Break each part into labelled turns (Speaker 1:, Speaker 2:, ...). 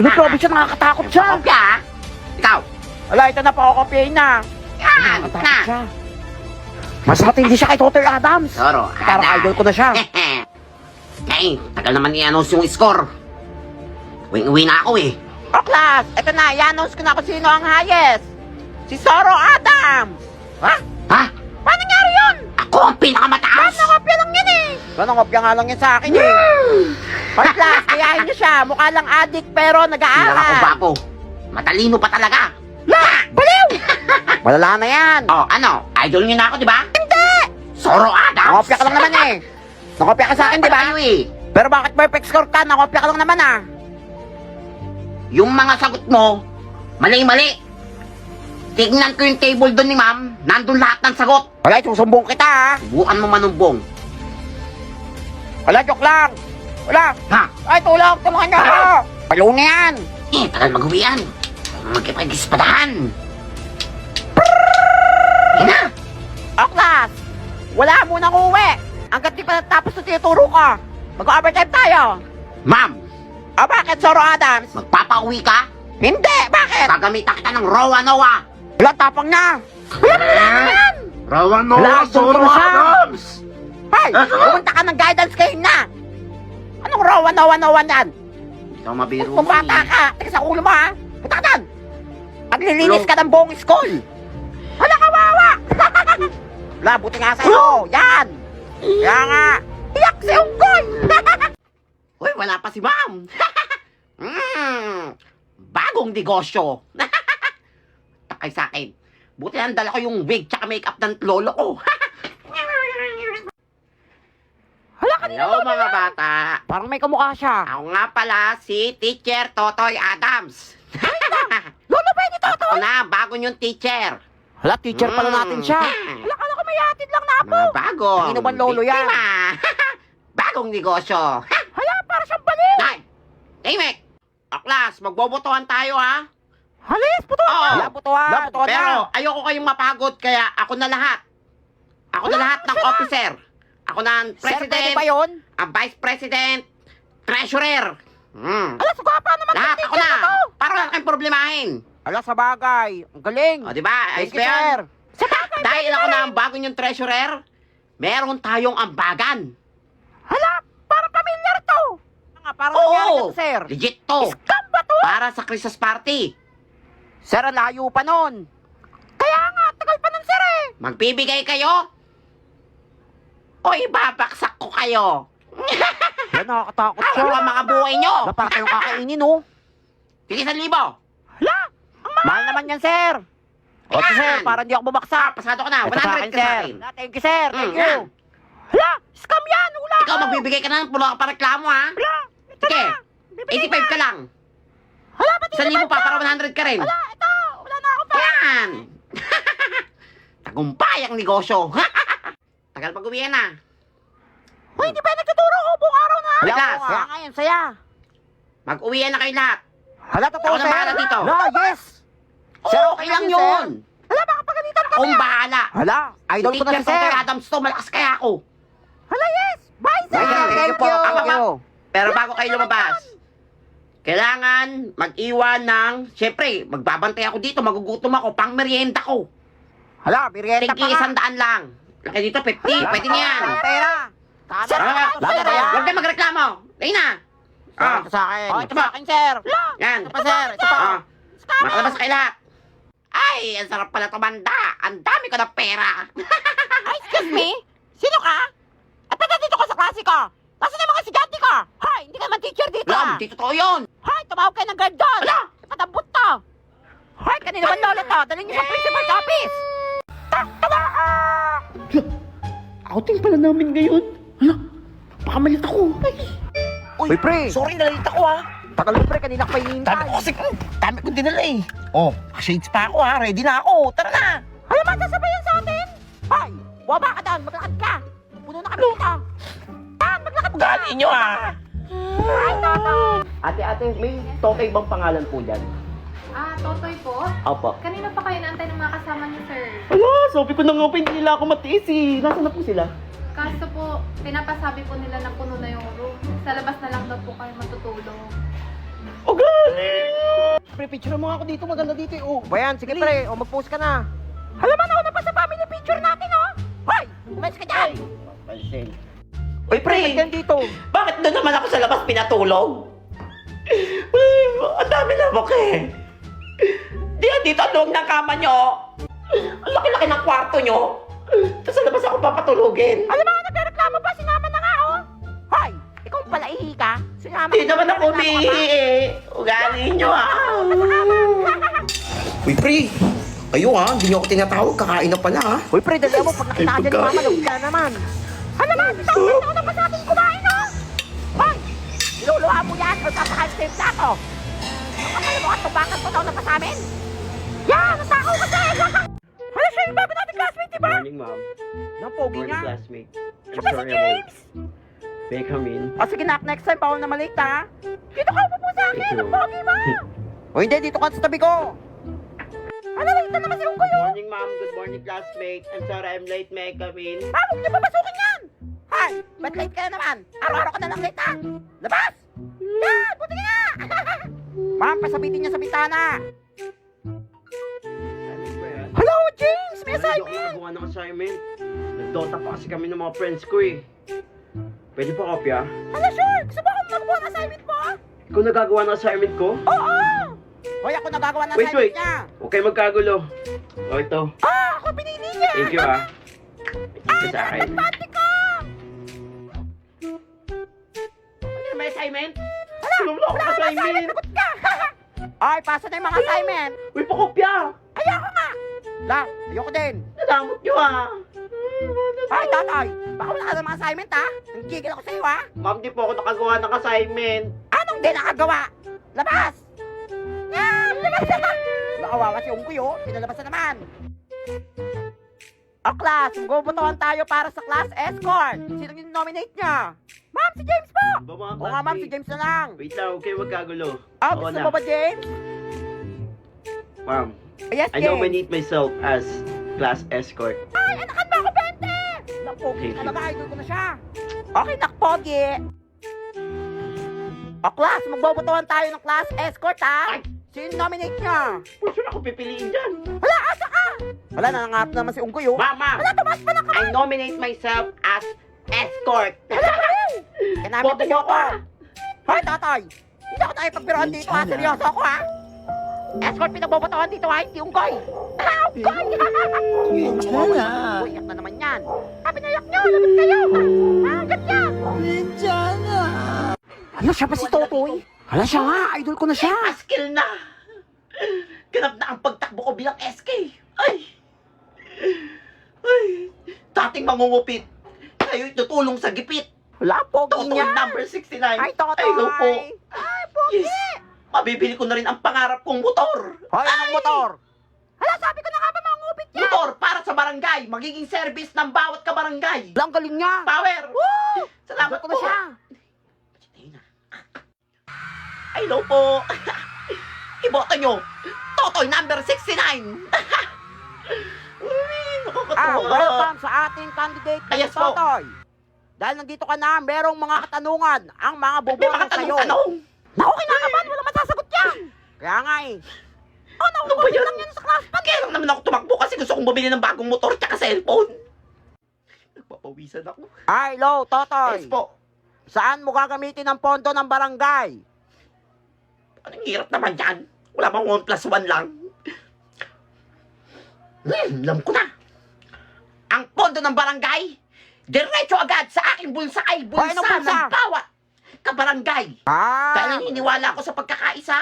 Speaker 1: Grabe siya, nakakatakot siya.
Speaker 2: Kopya, ha? Ikaw.
Speaker 1: Wala, ito na po, kopyahin na.
Speaker 2: Yan,
Speaker 1: Nakakatakot
Speaker 2: na.
Speaker 1: siya. Mas matindi siya kay Totoy Adams.
Speaker 2: Soro,
Speaker 1: Parang idol ko na siya.
Speaker 2: Kaya, tagal naman i-announce yung score. Uwing-uwi na ako eh.
Speaker 1: Class, ito na, i-announce ko na kung sino ang highest. Si Soro Adams. Ha?
Speaker 2: Ha?
Speaker 1: Paano nangyari yun?
Speaker 2: Ako ang pinakamataas!
Speaker 1: Kopya lang yan eh. Ganong kopya nga lang yan sa akin eh. Hoy, class, kayahin niyo siya. Mukha lang addict pero
Speaker 2: Hindi lang ako
Speaker 1: nag-aaral.
Speaker 2: bapo. Matalino pa talaga.
Speaker 1: Baliw! Malala na yan.
Speaker 2: Oh, ano? Idol niyo na ako, di ba? Hindi! Soro Adams!
Speaker 1: Nakopya ka lang naman eh. Nakopya ka sa akin, di ba?
Speaker 2: Tayo eh.
Speaker 1: Pero bakit perfect score ka? Nakopya ka lang naman ah.
Speaker 2: Yung mga sagot mo, mali-mali. Tignan ko yung table doon ni ma'am. Nandun lahat ng sagot.
Speaker 1: Wala, susumbong kita ah.
Speaker 2: Subukan mo manumbong.
Speaker 1: Wala, joke lang. Wala.
Speaker 2: Ha?
Speaker 1: Ay, tulong. Tulungan niyo ako. Palo na yan.
Speaker 2: Tagal mag-uwian. Magkipag-ispadahan. Yan na.
Speaker 1: Class, wala munang uwi. Hanggat di pa natapos na tinuturo ko. Mag-overtime tayo.
Speaker 2: Ma'am,
Speaker 1: Bakit, Soro Adams?
Speaker 2: magpapauwi ka?
Speaker 1: Hindi, bakit?
Speaker 2: Gagamitan kita ng Rowa Noah.
Speaker 1: Wala, tapang na.
Speaker 3: Rawan
Speaker 1: Wala,
Speaker 3: Noah, Soro
Speaker 1: doon siya.
Speaker 3: Adams!
Speaker 1: Hay, pumunta ka ng guidance kayo na. Anong rawan-nawan yan?
Speaker 2: Ikaw mabiro
Speaker 1: Kung bata ka, tika sa ulo mo ha. Punta ka doon. Maglilinis ka ng buong school. Wala, kawawa. Wala, buti nga sa'yo. Yan. Kaya nga. Iyak si Unggoy.
Speaker 2: Uy, wala pa si ma'am. Bagong negosyo. Takay sa akin. Buti lang dala ko yung wig tsaka makeup ng lolo ko.
Speaker 1: Hala, kanina
Speaker 2: Hello mga bata.
Speaker 1: Parang may kamukha siya.
Speaker 2: Ako nga pala si Teacher Totoy Adams.
Speaker 1: Lolo ba yun ito?
Speaker 2: Ako na, bago yung teacher.
Speaker 1: Hala, teacher pala natin siya. Hala, kala ko may hatid lang na po.
Speaker 2: Mga bago.
Speaker 1: Kanino bang lolo yan?
Speaker 2: Bagong negosyo.
Speaker 1: Hala, para siyang baliw.
Speaker 2: Nay! Timek! Aklas, magbobotohan tayo ha.
Speaker 1: Halis, putuan
Speaker 2: Oo.
Speaker 1: na. Hala, putuan. Hala, putuan
Speaker 2: Pero
Speaker 1: na.
Speaker 2: ayoko kayong mapagod kaya ako na lahat. Ako na lahat ng officer. Ako na ang
Speaker 1: Sir, pwede
Speaker 2: president,
Speaker 1: ba yun?
Speaker 2: ang vice president, treasurer.
Speaker 1: Hala, sugapa naman
Speaker 2: Lahat
Speaker 1: ng
Speaker 2: ako
Speaker 1: teacher
Speaker 2: na.
Speaker 1: na to.
Speaker 2: Para wala kayong problemahin.
Speaker 1: Hala, sa bagay. Ang galing.
Speaker 2: O, di ba? Ayos
Speaker 1: Thank you,
Speaker 2: ba yan?
Speaker 1: sir. Sa bagay.
Speaker 2: Dahil ako na ang bago yung treasurer, meron tayong ambagan.
Speaker 1: Hala, parang pamilyar to. Parang
Speaker 2: Oo.
Speaker 1: nangyari to, sir.
Speaker 2: Legit to.
Speaker 1: Scam ba to?
Speaker 2: Para sa Christmas party.
Speaker 1: Sir, ang layo pa nun. Kaya nga, tagal pa nun, sir eh.
Speaker 2: Magbibigay kayo? O ibabaksak ko kayo?
Speaker 1: Hala, nakakatakot siya.
Speaker 2: Ano ang mga buhay nyo?
Speaker 1: Hala, parang kayong kakainin, oh.
Speaker 2: Sige, 1,000.
Speaker 1: Hala, mahal naman yan, sir. O,
Speaker 2: Yan.
Speaker 1: sir, para hindi ako bumagsak.
Speaker 2: Pasado ko na.
Speaker 1: Ito sa
Speaker 2: 100
Speaker 1: akin,
Speaker 2: ka sa
Speaker 1: sir.
Speaker 2: akin.
Speaker 1: Thank you, sir. Thank you.
Speaker 2: Yan.
Speaker 1: Hala, scam yan. Wala
Speaker 2: Ikaw magbibigay ka na ng pulo ka pa reklamo ha?
Speaker 1: Hala, ito
Speaker 2: Sige,
Speaker 1: na. Bibigay
Speaker 2: 85 ka lang.
Speaker 1: Hala, ba't
Speaker 2: 1,000 pa para 100 ka rin.
Speaker 1: Hala, ito. Wala na ako pa.
Speaker 2: Yan. Tagumpay ang negosyo. Tagal pag-uwian na.
Speaker 1: Hoy, hindi ba nagtuturo ko buong araw na?
Speaker 2: Wala,
Speaker 1: Hala,
Speaker 2: class.
Speaker 1: kaya ngayon, saya.
Speaker 2: Mag-uwian na kayo lahat.
Speaker 1: Hala, totoo,
Speaker 2: Ako na
Speaker 1: sir.
Speaker 2: bahala dito.
Speaker 1: Hala, yes.
Speaker 2: Sir, okay lang yun.
Speaker 1: Hala, baka pagalitan kami.
Speaker 2: Akong bahala.
Speaker 1: Hala, idol ko na
Speaker 2: Teacher
Speaker 1: si sir.
Speaker 2: Totoy Adams to, malakas kaya ako.
Speaker 1: Hala, yes. Bye, sir.
Speaker 2: Thank you po.
Speaker 1: Thank you.
Speaker 2: Pero bago kayo lumabas, kailangan mag-iwan ng, syempre, magbabantay ako dito, magugutom ako, pang merienda ko.
Speaker 1: Hala, birienta pa
Speaker 2: Tingki
Speaker 1: nga.
Speaker 2: 100 lang. Laki dito, 50, pwede na yan.
Speaker 1: Wala pera.
Speaker 2: Sir,
Speaker 1: Lada ba yan?
Speaker 2: huwag na magreklamo. Ayun na. Ah,
Speaker 1: Ito sa akin.
Speaker 2: Oh,
Speaker 1: Ito sa akin, sir.
Speaker 2: yan.
Speaker 1: Ito pa, sir. Ito pa.
Speaker 2: Ah, makalabas kayo lahat. Ay, ang sarap pala tumanda. Ang dami ko ng pera.
Speaker 1: Ay, excuse me? Sino ka? At ba't nandito ka sa klase ko? Nasaan yung mga estudyante ko? Hoy, hindi ka naman teacher dito.
Speaker 2: Lam, di totoo yun.
Speaker 1: Hoy, tumawag kayo ng guard doon.
Speaker 2: Hala!
Speaker 1: Patambot to. Hoy, kanina ba lolo to? Daling niyo sa principal's office. Tada!
Speaker 2: Outing pala namin ngayon. Hala, baka malit ako.
Speaker 1: Uy, pre.
Speaker 2: Sorry, nalit ako ha.
Speaker 1: Tagal mo, pre. Kanina ka pa hinihintay.
Speaker 2: Dami ko kasi, dami kong dinala eh. Oh, shades pa ako ha. Ready na ako. Tara na.
Speaker 1: Alam mo, sasabayan sa atin? Hoy, bumaba ka doon. Maglakad ka. Puno na kami dito. Maglakad ka.
Speaker 2: Ugali nyo ah.
Speaker 1: Ay, toto.
Speaker 2: Ate, may Totoy bang pangalan po dyan?
Speaker 4: Totoy po?
Speaker 2: Opo.
Speaker 4: Kanina pa kayo naantay ng mga kasama niyo, sir.
Speaker 2: Ala, sabi ko na nga pa, hindi nila ako matiis eh. Nasaan na po sila?
Speaker 4: Kaso po, pinapasabi po nila na puno na yung room. Sa labas na lang daw po kayo matutulog.
Speaker 2: Ugali!
Speaker 3: Pre, picture mo ako dito. Maganda dito eh. Oh.
Speaker 1: Bayan, sige pre, o mag-post ka na. Halaman ako na pa sa family picture natin, oh! Hoy! Umayos ka dyan!
Speaker 3: Pansin.
Speaker 2: Uy, pre!
Speaker 1: Ba't yan dito?
Speaker 2: Bakit doon naman ako sa labas pinatulog? Ay, ang dami na eh. Dito ang luwag ng kama nyo. Ang laki-laki ng kwarto nyo. Tapos sa labas ako papatulugin.
Speaker 1: Alam mo, nagreklamo pa, sinama na nga, oh! Hoy! Ikaw pala ihi ka? Sinama
Speaker 2: Hindi
Speaker 1: ka,
Speaker 2: naman ako
Speaker 1: nagreklamo ka pa?
Speaker 2: umihi eh. Ugali nyo Uy, pre. Ayo hindi nyo ako tinatawag. Kakain na pala
Speaker 1: Uy, pre, dali mo, pag nakita ka dyan ni Mama, lugla naman. Alam mo, ito na pa sa atin kumain, oh! Hoy! Niluluha mo yan, o papakain sa plato. Alam mo, tubakan ko daw na pa sa amin? Yan, natakaw kasi! Hala siya yung bago natin classmate, diba?
Speaker 3: Morning, ma'am.
Speaker 1: Nang pogi
Speaker 3: Morning,
Speaker 1: niya.
Speaker 3: classmate. I'm
Speaker 1: Siya ba si
Speaker 3: sorry
Speaker 1: James?
Speaker 3: May I come in?
Speaker 1: O sige nak, next time bawal na maliit ha. Dito ka upo sa akin,
Speaker 3: Thank you.
Speaker 1: ang pogi mo. O hindi, dito ka sa tabi ko. Ano, late na naman si Unggoy oh.
Speaker 3: Morning, ma'am. Good morning, classmate. I'm sorry I'm late. May I come in?
Speaker 1: Ha, huwag niyo papasukin yan. Hay, ba't late ka na naman? Araw-araw ka na lang late ha. Labas! Yan, buti ka na. Ma'am, pasabitin niya sa bitana.
Speaker 3: Assignment ba yan?
Speaker 1: Hello, James! May
Speaker 3: Ano, hindi ako
Speaker 1: assignment!
Speaker 3: nagawa ng assignment. Nagdota pa kasi kami ng mga friends ko eh. Pwede pa kopya?
Speaker 1: Hala, sure! Gusto mo akong magawa ng assignment mo?
Speaker 3: Ikaw nagagawa ng assignment ko?
Speaker 1: Oo! Hoy, ako nagagawa ng
Speaker 3: Wait,
Speaker 1: assignment
Speaker 3: wait.
Speaker 1: niya.
Speaker 3: Huwag kayo magkagulo. O ito.
Speaker 1: Ako pinili niya.
Speaker 3: Thank you ah. Ito sa akin.
Speaker 1: Pati ko!
Speaker 3: Ano may assignment?
Speaker 1: Hala,
Speaker 3: Wala akong
Speaker 1: wala akong
Speaker 3: assignment.
Speaker 1: assignment. Sagot ka! Ay, pasa na yung mga assignment.
Speaker 3: Uy, pakopya!
Speaker 1: Ayoko nga! La, ayoko din.
Speaker 3: Nadamot nyo ah.
Speaker 1: Ay, tatay, baka wala ka ng mga assignment ha? Nanggigil ako sa'yo ha?
Speaker 3: Ma'am, di po ako nakagawa ng assignment.
Speaker 1: Anong di nakagawa? Labas! Yan! Labas na! Nakawawa si Unggoy oh, pinalabas na naman. O class, magbubutuhan tayo para sa class escort. Sino yung nominate niya? Ma'am, si James po!
Speaker 3: Ba mga
Speaker 1: Oo nga ma'am, si James na lang.
Speaker 3: Wait lang, huwag kayo magkagulo.
Speaker 1: Ah,
Speaker 3: Oo
Speaker 1: gusto
Speaker 3: na.
Speaker 1: mo ba James?
Speaker 3: Ma'am,
Speaker 1: Yes,
Speaker 3: I
Speaker 1: James.
Speaker 3: nominate myself as class escort.
Speaker 1: Ay, anakan mo ako, Bente! Nakpogi
Speaker 3: Thank you.
Speaker 1: talaga, idol ko na siya. Okay, nakpogi. O class, magbobotohan tayo ng class escort ha? Sino nominate niya?
Speaker 3: Kung saan ako pipiliin dyan?
Speaker 1: Wala, asa ka? Wala, nangangarap naman si Unggoy oh.
Speaker 3: Ma'am!
Speaker 1: Wala, tumaas pa ng kamay.
Speaker 3: I nominate myself as escort.
Speaker 1: Kaya namin
Speaker 3: Boto niyo ako, ah.
Speaker 1: Hoy, tatay! Hindi ako tayo pagbiroan dito ha, seryoso ako ha? Escort pinagbobotohan dito ha, hindi Unggoy. Ah, Unggoy! Unggoy, yak na naman yan. Sabi na yak nyo, labit kayo. Ah, ganyan. Ano siya pa si Totoy? Hala siya nga, idol ko na siya.
Speaker 2: Paskil na. Ganap na ang pagtakbo ko bilang SK. Ay! Dating mangungupit. Ngayon tutulong sa gipit.
Speaker 1: Wala, pogi
Speaker 2: Totoy
Speaker 1: niya.
Speaker 2: number 69.
Speaker 1: Ay, Totoy.
Speaker 2: Ay, no po.
Speaker 1: Ay, pogi.
Speaker 2: Yes. Mabibili ko na rin ang pangarap kong motor.
Speaker 1: Hoy, anong motor? Hala, sabi ko na nga ba mangupit niya?
Speaker 2: Motor para sa barangay. Magiging service ng bawat kabarangay.
Speaker 1: Wala, ang galing niya.
Speaker 2: Power.
Speaker 1: Woo!
Speaker 2: Salamat
Speaker 1: Idol ko na
Speaker 2: po.
Speaker 1: siya.
Speaker 2: Ay, no po. Iboto nyo. Totoy number 69. Uy, nakakatawa.
Speaker 1: Welcome sa ating candidate na
Speaker 2: Yes
Speaker 1: si
Speaker 2: po.
Speaker 1: Totoy. Dahil nandito ka na, merong mga katanungan ang mga
Speaker 2: May
Speaker 1: boboto
Speaker 2: mga
Speaker 1: sa'yo.
Speaker 2: tanong-tanong.
Speaker 1: Naku, kinakabahan, walang masasagot yan. Kaya nga eh. Oh,
Speaker 2: Ano ba
Speaker 1: nakuha
Speaker 2: yan?
Speaker 1: lang yan sa class pa.
Speaker 2: Kaya lang naman ako tumakbo kasi gusto kong bumili ng bagong motor tsaka cellphone. Nagpapawisan ako.
Speaker 1: Ay, lo, Totoy.
Speaker 2: Yes po.
Speaker 1: Saan mo gagamitin ang pondo ng barangay?
Speaker 2: Anong hirap naman yan? Wala bang 1+1 lang? Alam ko na. Ang pondo ng barangay, diretso agad sa aking bulsa ay bulsa,
Speaker 1: Hoy, anong bulsa?
Speaker 2: ng bawat kabarangay. Dahil naniniwala ako sa pagkakaisa,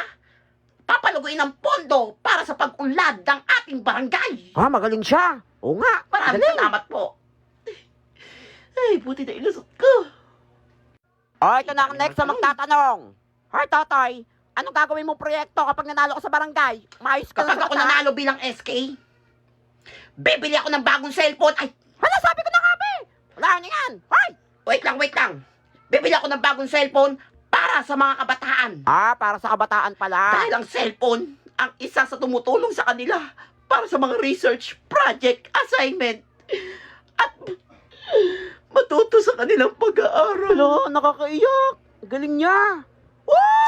Speaker 2: papaluguin ang pondo para sa pag-unlad ng ating barangay.
Speaker 1: Magaling siya. Oo nga.
Speaker 2: Maraming
Speaker 1: Galing.
Speaker 2: salamat po. Ay, buti na ilusot ko.
Speaker 1: Oh, ito na ang next na magtatanong. Hoy, Totoy, anong gagawin mong proyekto kapag nanalo ka sa barangay? Maayos ka
Speaker 2: Kapag
Speaker 1: na
Speaker 2: ako
Speaker 1: sagot, ha?
Speaker 2: nanalo bilang SK, bibili ako ng bagong cellphone. Ay,
Speaker 1: Hala, sabi ko na nga, be. Wala na yan. Hoy!
Speaker 2: wait lang. Bibili ako ng bagong cellphone para sa mga kabataan.
Speaker 1: Para sa kabataan pala.
Speaker 2: Dahil ang cellphone, ang isa sa tumutulong sa kanila para sa mga research, project, assignment, at matuto sa kanilang pag-aaral.
Speaker 1: Hala, nakakaiyak. Galing niya.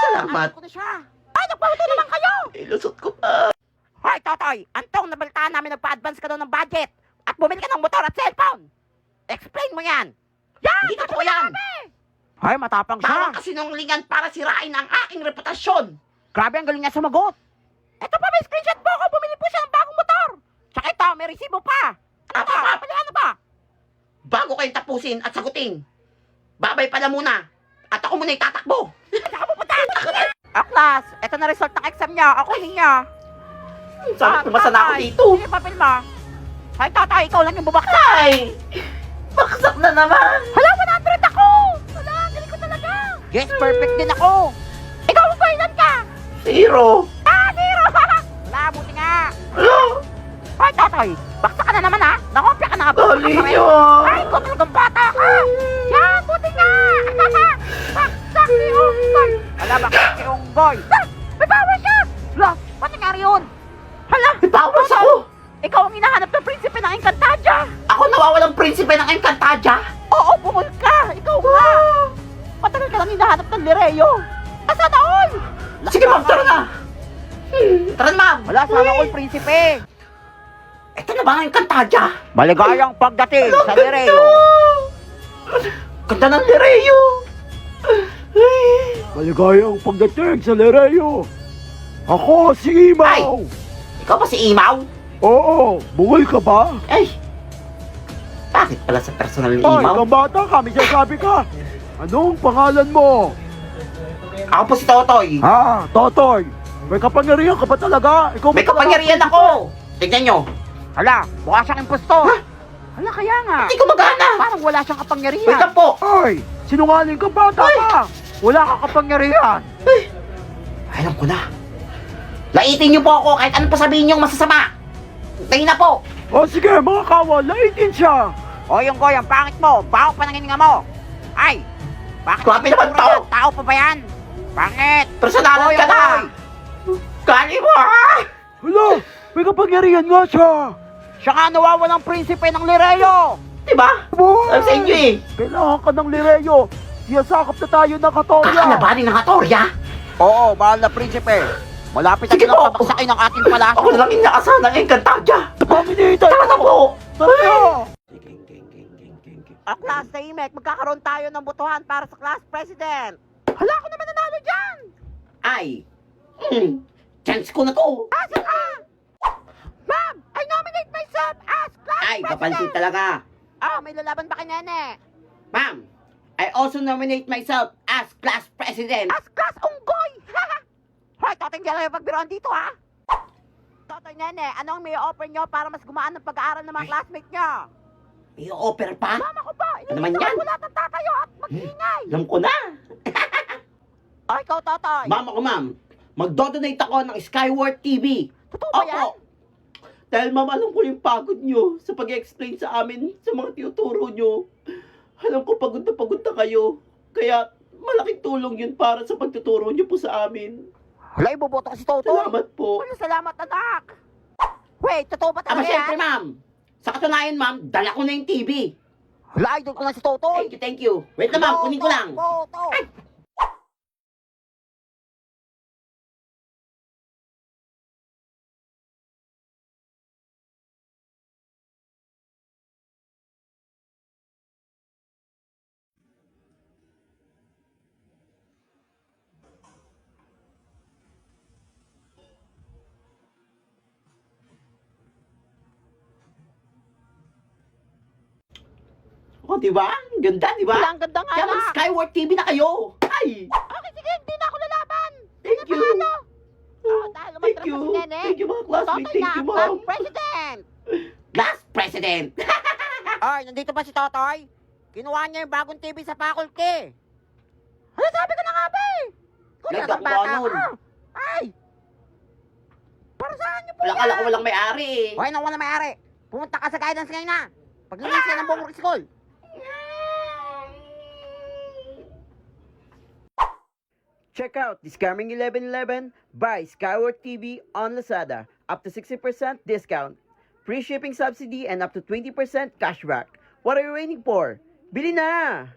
Speaker 2: Salamat.
Speaker 1: Ayos ko na siya. Ay, Magpahuto naman kayo!
Speaker 2: Ilusot ko pa.
Speaker 1: Hoy, Totoy! Antong, nabalitaan namin nagpa-advance ka daw ng budget at bumili ka ng motor at cellphone! Explain mo yan! Yan!
Speaker 2: Hindi totoo yan!
Speaker 1: Ay, matapang
Speaker 2: Bawang
Speaker 1: siya!
Speaker 2: kasinungalingan para sirain ang aking reputasyon.
Speaker 1: Grabe, ang galing niya sumagot! Ito pa, may screenshot po ako! Bumili po siya ng bagong motor! Tsaka ito, may resibo pa! Ano ba? Ano ba?
Speaker 2: Bago kayong tapusin at sagutin, babay pala muna. At ako muna itatakbo.
Speaker 1: Saka pupunta! Class, ito na result ng exam niya. Ako niya.
Speaker 2: Sana pumasa na ako
Speaker 1: Tatay,
Speaker 2: dito.
Speaker 1: Sige, papel mo. Ay, tatay, ikaw lang yung bubaksa.
Speaker 2: Ay! Baksak na naman.
Speaker 1: Hala, 100 ako! Hala, galing ko talaga. Yes, perfect din ako. Ikaw, ilan ka?
Speaker 2: 0.
Speaker 1: Zero! Wala, buti nga.
Speaker 2: Hello?
Speaker 1: Ay, tatay, baksa ka na naman ha. Nakopya ka na nga.
Speaker 2: Dali nyo.
Speaker 1: Ay, ikaw talagang bata ka. Yan, buti nga. Baksak si Unggoy. Hala, baksak si Unggoy. May power siya. Hala, ba't nangyari yun? Hala,
Speaker 2: Ipawas ako.
Speaker 1: ikaw ang hinahanap ng prinsipe ng Encantadia.
Speaker 2: Ako nawawalang prinsipe ng Encantadia.
Speaker 1: Oo, bumul ka. Ikaw nga. Matagal ka lang hinahanap ng Lireo. Asan all?
Speaker 2: Sige ma'am, tara na. Tara na ma'am.
Speaker 1: Wala, sana all, prinsipe.
Speaker 2: Ito na ba ang Encantadia?
Speaker 1: Maligayang pagdating sa Lireo.
Speaker 2: Ganda ng Lireo.
Speaker 3: Maligayang pagdating sa Lereo. Ako si Imaw.
Speaker 2: Ikaw ba si Imaw?
Speaker 3: Oo, bungol ka ba?
Speaker 2: Ay! Bakit pala sa personal ni
Speaker 3: Ay,
Speaker 2: Imaw?
Speaker 3: kang bata ka, may sasabi ka. Anong pangalan mo?
Speaker 2: Ako po si Totoy.
Speaker 3: Ha, Totoy. May kapangyarihan ka ba talaga? Ikaw ba
Speaker 2: May
Speaker 3: talaga?
Speaker 2: kapangyarihan ako. Tignan nyo.
Speaker 1: Hala, mukha siyang impostor. Hala, kaya nga.
Speaker 2: Hindi ko magana.
Speaker 1: Parang wala siyang
Speaker 2: Wait
Speaker 1: kapangyarihan.
Speaker 2: lang po.
Speaker 3: Ay, sinungaling kang bata ka.
Speaker 1: Wala kang kapangyarihan.
Speaker 2: Alam ko na. Laitin niyo po ako kahit ano pa sabihin niyong masasama. Tingin na po.
Speaker 3: O sige, mga kawal, laitin siya.
Speaker 1: O yung Goy, ang pangit mo. Baho pa ng hininga mo. Ay, bakit
Speaker 2: Grabe
Speaker 1: hindi
Speaker 2: naman
Speaker 1: itsura
Speaker 2: to.
Speaker 1: yan? Tao pa ba yan? Pangit.
Speaker 2: Personalan
Speaker 1: Goy,
Speaker 2: ka na.
Speaker 1: Goy.
Speaker 2: Kali mo ha.
Speaker 3: Hala, may kapangyarihan nga siya.
Speaker 1: Siya nga nawawalang prinsipe ng Lireo.
Speaker 2: Diba?
Speaker 3: Boy!
Speaker 2: Sabi sa inyo eh.
Speaker 3: Kailangan ka ng Lireo. Siyasakap na tayo ng katorya.
Speaker 2: Kakalabanin ng Hatorya.
Speaker 1: Oo, mahal na prinsipe. Malapit na
Speaker 2: Sige
Speaker 1: silang
Speaker 2: po.
Speaker 1: pabagsakin ng ating palasyo.
Speaker 2: Ako na lang inaasahan ng Encantadia.
Speaker 3: Dominator!
Speaker 2: Tara na po.
Speaker 3: Tara na!
Speaker 1: Class na Imek, magkakaroon tayo ng botohan para sa class president. Hala, ako naman nanalo dyan.
Speaker 2: Ay. Chance ko na to.
Speaker 1: Asa ka? Ma'am, I nominate myself as class
Speaker 2: Ay,
Speaker 1: president.
Speaker 2: kapansin talaga.
Speaker 1: Ah, may lalaban ba kay Nene?
Speaker 2: Ma'am, I also nominate myself as class president.
Speaker 1: As class unggoy. Hoy, toting diyan kayo pagbiroan dito, ha? Totoy Nene, ano ang may offer nyo para mas gumaan ng pag-aaral ng mga classmates nyo?
Speaker 2: May offer pa?
Speaker 1: Mama ko ba?
Speaker 2: Ano naman yan?
Speaker 1: Wala tang tatayo at mag-ingay.
Speaker 2: Alam ko na.
Speaker 1: Ay, ikaw, Totoy.
Speaker 2: Ma'am ako, ma'am. Magdodonate ako ng Skyward TV.
Speaker 1: Totoo ba yan?
Speaker 2: Dahil ma'am, alam ko yung pagod nyo sa pag-explain sa amin sa mga tinuturo nyo. Alam ko pagod na kayo. Kaya malaking tulong yun para sa pagtuturo nyo po sa amin.
Speaker 1: Hala, iboboto ko si Totoy.
Speaker 2: Salamat po.
Speaker 1: Wala, salamat, anak. Wait, totoo ba
Speaker 2: Aba,
Speaker 1: talaga
Speaker 2: syempre,
Speaker 1: yan?
Speaker 2: ma'am. Sa katunayan, ma'am, dala ko na yung TV.
Speaker 1: Hala, idol ko na si Totoy.
Speaker 2: Thank you. Wait na, ma'am. Kunin ko lang.
Speaker 1: Totoy.
Speaker 2: O, di ba? Ang ganda, di ba?
Speaker 1: Wala, ang ganda nga,
Speaker 2: Kaya
Speaker 1: anak.
Speaker 2: mag-Skyward TV na kayo. Ay!
Speaker 1: Okay, sige, hindi na ako lalaban.
Speaker 2: Thank you.
Speaker 1: Oh, dahil
Speaker 2: Thank
Speaker 1: umatras
Speaker 2: you.
Speaker 1: na si Nene.
Speaker 2: Thank you, mga classmates.
Speaker 1: Totoy
Speaker 2: Thank
Speaker 1: na
Speaker 2: you,
Speaker 1: ang
Speaker 2: ma'am.
Speaker 1: class president.
Speaker 2: Class president.
Speaker 1: Ay, nandito ba si Totoy? Kinuha niya yung bagong TV sa faculty. Ano sabi ko na nga ba eh? Kung
Speaker 2: Nagka
Speaker 1: talagang
Speaker 2: ko
Speaker 1: bata
Speaker 2: nun.
Speaker 1: ka. Ay! Para saan niyo po
Speaker 2: Wala kala ko walang may-ari eh.
Speaker 1: Hoy, nang wala may-ari. Pumunta ka sa guidance ngayon na. Paglinis ka ng buong school.
Speaker 3: Check out this coming 11/11 buy Skyward TV on Lazada. Up to 60% discount, free shipping subsidy, and up to 20% cashback. What are you waiting for? Bili na!